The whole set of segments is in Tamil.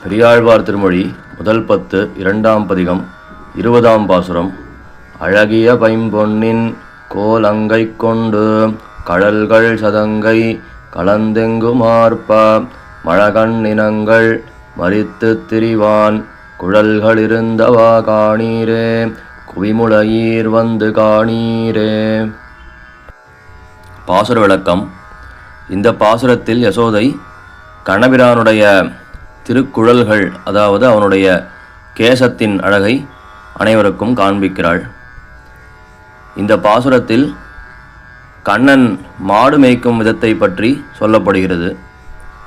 பெரியாழ்வார் திருமொழி முதல் 10 இரண்டாம் பதிகம் 20ஆம் பாசுரம். அழகிய பைம்பொன்னின் கோல் அங்கை கொண்டு கடல்கள் சதங்கை கலந்தெங்குமார்ப்ப மழகண்ணினங்கள் மறித்து திரிவான் குழல்களிருந்தவா காணீரே குவிமுளையீர் வந்து காணீரே. பாசுர விளக்கம். இந்த பாசுரத்தில் யசோதை கண்ணபிரானுடைய திருக்குழல்கள், அதாவது அவனுடைய கேசத்தின் அழகை அனைவருக்கும் காண்பிக்கிறாள். இந்த பாசுரத்தில் கண்ணன் மாடு மேய்க்கும் விதத்தை பற்றி சொல்லப்படுகிறது.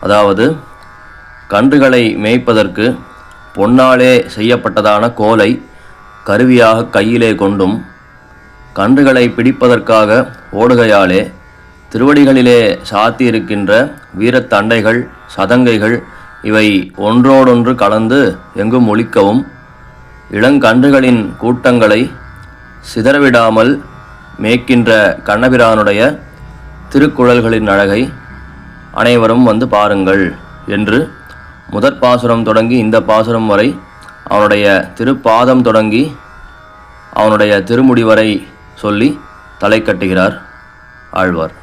அதாவது கன்றுகளை மேய்ப்பதற்கு பொன்னாலே செய்யப்பட்டதான கோலை கருவியாக கையிலே கொண்டும், கன்றுகளை பிடிப்பதற்காக ஓடுகையாலே திருவடிகளிலே சாத்தியிருக்கின்ற வீரத்தண்டைகள் சதங்கைகள் இவை ஒன்றோடொன்று கலந்து எங்கும் ஒலிக்கவும், இளங்கன்றுகளின் கூட்டங்களை சிதறவிடாமல் மேய்க்கின்ற கண்ணபிரானுடைய திருக்குழல்களின் அழகை அனைவரும் வந்து பாருங்கள் என்று முதற் பாசுரம் தொடங்கி இந்த பாசுரம் வரை, அவனுடைய திருப்பாதம் தொடங்கி அவனுடைய திருமுடி வரை சொல்லி தலை கட்டுகிறார் ஆழ்வார்.